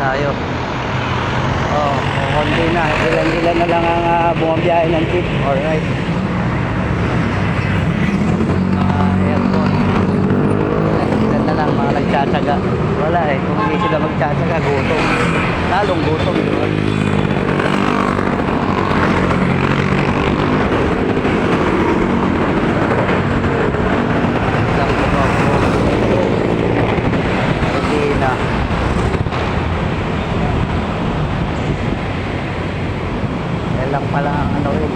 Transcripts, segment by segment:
tayo. Oh, konti na. Ilan-ilan na lang ang bumabiyahe ng jeep. Alright. Aircon. Ilan na lang mga nagtsatsaga. Wala eh. Kung hindi sila magtsatsaga, gutom. Lalong gutom. Diba? Lang pala ang ano rin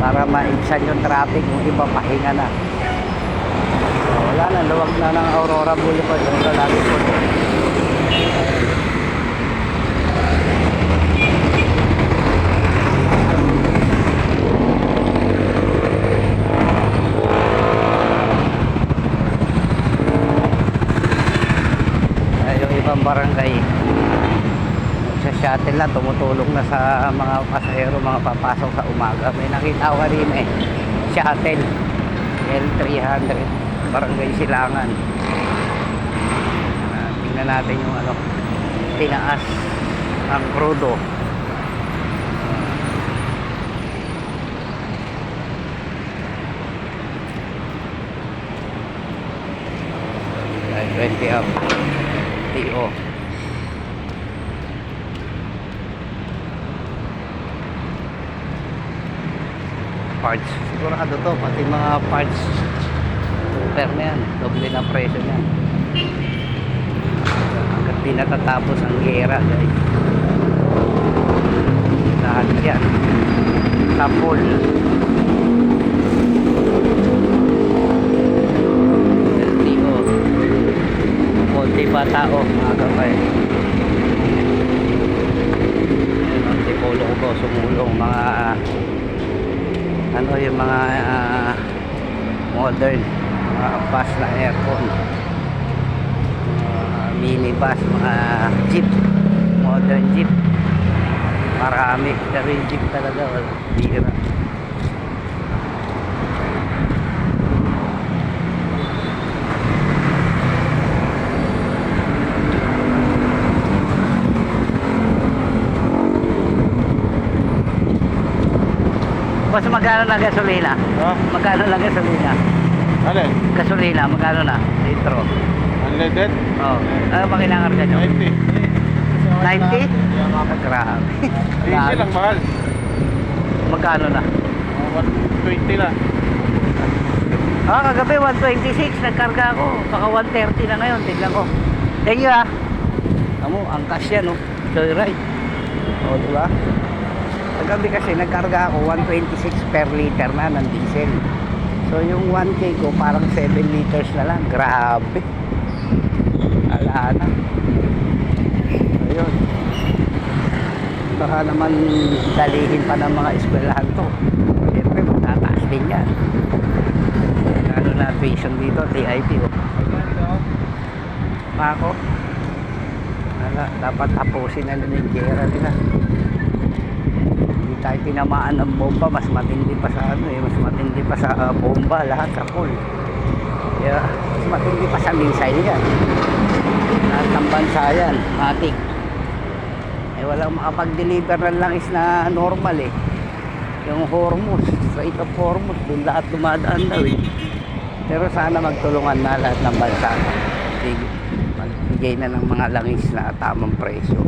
para maibsan yung traffic, yung iba pahinga na. So, wala na, luwag na ng Aurora Boulevard yung lagi po. Ay, yung ibang barangay sa shuttle na tumutulong na sa mga pasahero, mga papasok sa umaga. May nakita ko kanina eh, shuttle L300 Barangay Silangan. Tingnan natin yung ano, tinaas ang crudo. 20 up TO. Parts, sigurado to, pati mga parts super na yan, doble na presyo yan hanggat di natatapos ang gera guys. Lahat yan tapol. LTO konti pa tao mga kapay. Ayun ang tipolo ko sumulong mga ano yung mga modern mga bus na aircon, minibus, mga jeep, modern jeep, marami. Pero yung jeep talaga bira. Mas magkano na gasolina? Ha? Magkano lang gasolina? Alin? Gasolina, magkano na? Litro? Unleaded? Oo. Ano ba kinakarga nyo? 90. 90? Grabe. Easy lang, mahal. Magkano na? 120 na. Kagabi 126 nagkarga ako. Baka 130 na ngayon. Tignan ko. Thank you Amo, ang cash yan Joyride. Diba? Kagabi kasi nagkarga ako 126 per liter na ng diesel. So yung 1K ko parang 7 liters na lang. Grabe. Ala na. Ayun. Baka naman dalihin pa ng mga eskwelahan to. Siyempre magtataas din yan. Ano na tuition dito, TIP Mako. Dapat tapusin na yung gera nila. Tayo tinamaan ng bomba, mas matindi pa sa mas matindi pa sa bomba, lahat sa pool. Kaya mas matindi pa sa missile yan. Lahat ng bansa yan, matik. Walang makapag-deliver ng langis na normal yung Hormuz, Strait of Hormuz, doon lahat dumadaan daw Pero sana magtulungan na lahat ng bansa, magbigay na ng mga langis na tamang presyo.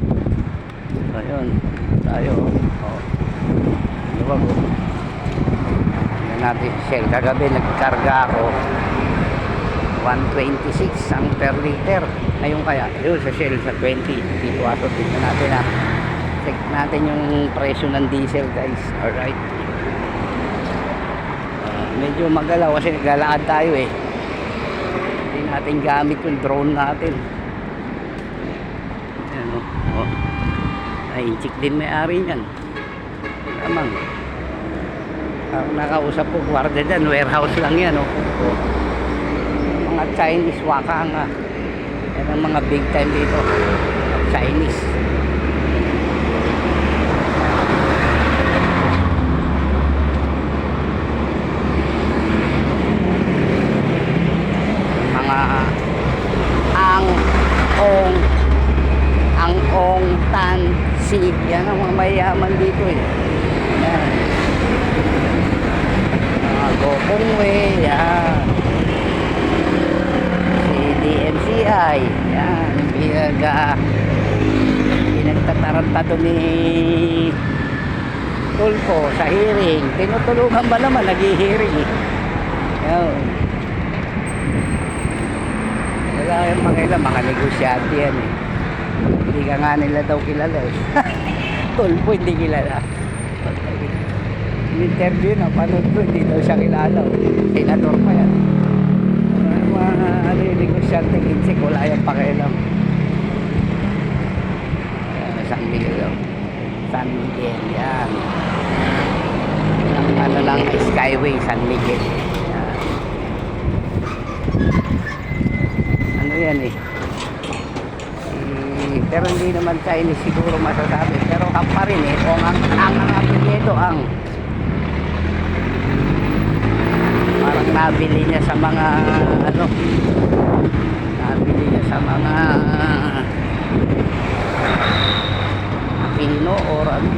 So yun, tayo luwag natin Shell. Kagabi nagkarga ako 126 ang per liter. Ngayon kaya yun sa Shell sa 20 dito ato. Tignan natin check natin yung presyo ng diesel guys. Alright, medyo magalaw kasi naglalakad tayo hindi natin gamit yung drone natin. Ayan ay inchik din may-ari nyan lamang. Ang nakausap ko guardia dyan, warehouse lang yan mga Chinese wakang yan ang mga big time dito, Chinese. Mga ang DMC. Yan ang mga mayayaman dito eh. Yan. Gopongwe. Yan. Si DMCI. Yan. Pinagtatarantado ni Tulfo sa hearing. Tinutulungan ba naman? Nag-hearing eh. Yan. Wala yung mga negosyante yan eh. Hindi ka nga nila daw kilala eh. Tulfo hindi kilala. Interview na panood ko, hindi daw siya kilala. Senador pa yan. Mga negosyante, kinsik, wala yung pakialam. San Miguel. San Miguel, yan. Ang lang, Skyway, San Miguel. Yan. Ano yan eh? Pero hindi naman Chinese siguro masasabi. Pero kap pa rin eh. Kung ang apelyido ang parang nabili niya sa mga ano, nabili niya sa mga Pino or ano.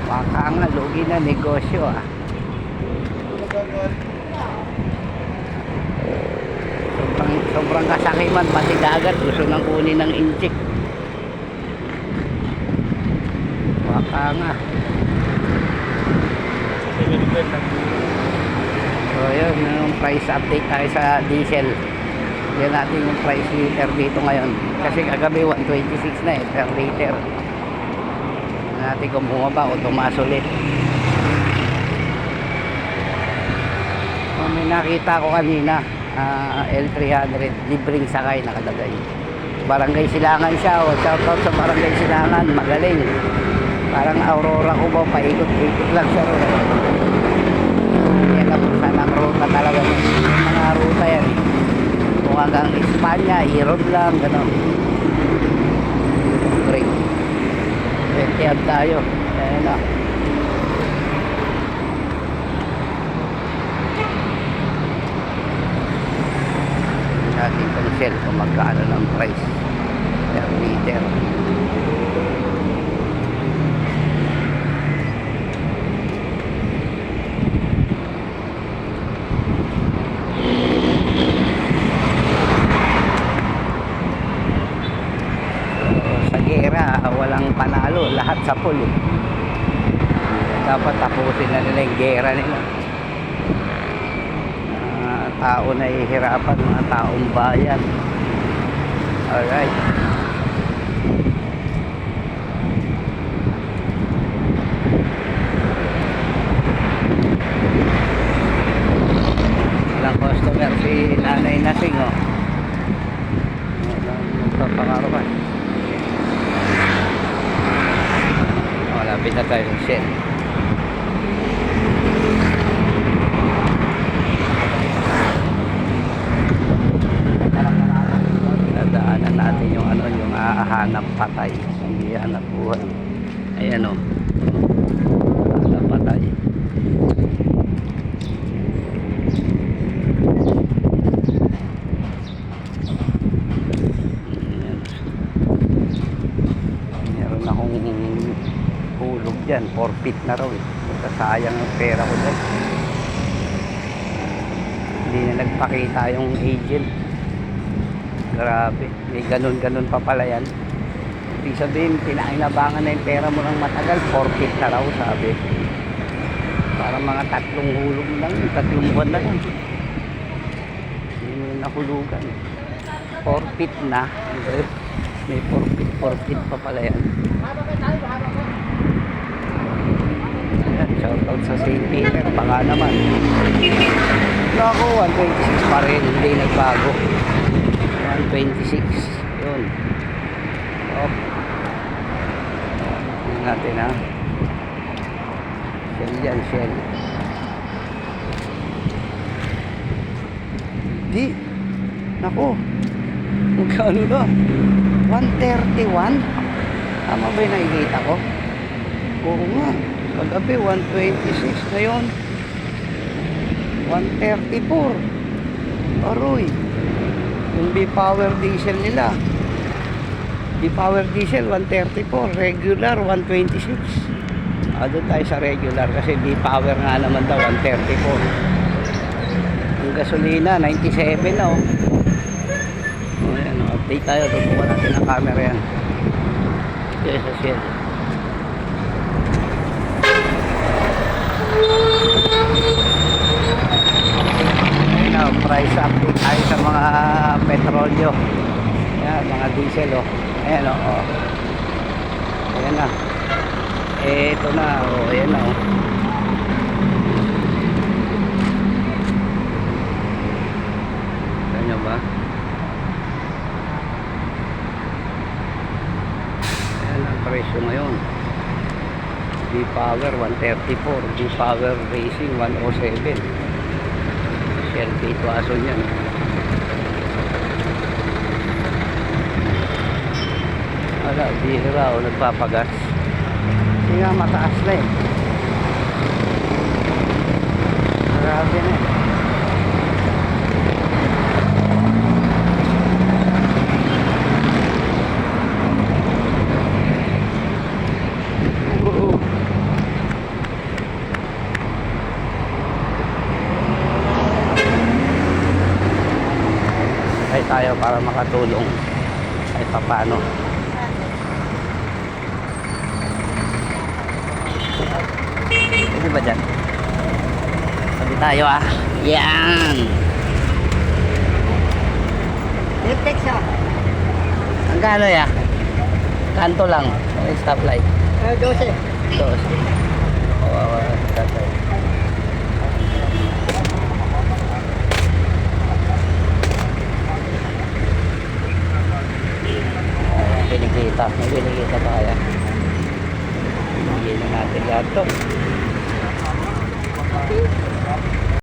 Baka nga lugi na negosyo ah. Sobrang kasakiman, pati dagat gusto nang kunin ng inchik. Baka nga. So yun, yung price update tayo sa diesel. Yan natin yung price liter dito ngayon. Kasi kagabi 126 na eh per liter. Yan natin kung bumaba o tumaas ulit. May nakita ko kanina, L300 libreng sakay nakalagay. Barangay Silangan siya. O shoutout sa Barangay Silangan, magaling. Parang Aurora ko ba, paikot-ikot lang siya ron. Yan ang sanang ruta talaga. Mga ruta yan. Kung hanggang Espanya, Iron lang, gano'n. Break. 20 tayo. Ayan na. Natin itong Shell kung magkano ng price per liter. Sa gera walang panalo, lahat sa pool eh. Dapat tapusin na nila yung gera nila. Tao na ihirapan, mga taong bayan. Alright. Ilang customer si Nanay Nasing oh. Nagpapakaroon. Lapit na tayo ng Shell. Nadaanan natin yung ano, yung hanap patay, hindi hanap buhay. Ayan o, hanap patay. Ayan. Meron akong hulog dyan, forfeit na raw eh. Sayang ang pera ko dyan. Hindi na nagpakita yung agent. Grabe, may ganun-ganun pa pala yan. Ibig sabihin, pinainabangan na yung pera mo ng matagal, forfeit na raw, sabi. Para mga 3 hulog lang, 3 buwan na lang. Hindi mo nahulugan. Forfeit na. May forfeit pa pala yan. Ayan, shoutout sa St. Peter, baka naman. Naku, 126 pa rin, hindi nagbago. 126 yun. Oh. Tingnan natin ha. Shell yan, Shell. Di. Naku. Magkano na? 131? Tama ba yung nakikita ko? Oo nga. Paggabi 126 ngayon. 134. Aroy. Yung B-Power diesel nila. B-Power diesel 134. Regular 126. Doon tayo sa regular kasi B-Power nga naman daw 134. Yung gasolina 97 na oh. Ayan, update tayo. Tutuwa natin ang camera yan. Ito sa Shell. Ayan, price update tayo sa mga petrolyo. Ayan, mga diesel oh. Ayan oh. Ayan na. Ito na oh. Ayan na oh. Ayan ba? Ayan ang presyo ngayon. B-Power 134, B-Power Racing 107. Shell K2 aso yan. Wala, bihira o nagpapagas. Hindi nga mataas na eh. Grabe na eh. Tayo para makatulong kahit paano. Pwede ba dyan? Sabi tayo ah. Yan! Liptex siya. Ang gano ya? Kanto lang. Stoplight. 12. 12. Stoplight. May binikita pa kaya hindi na natin yan to.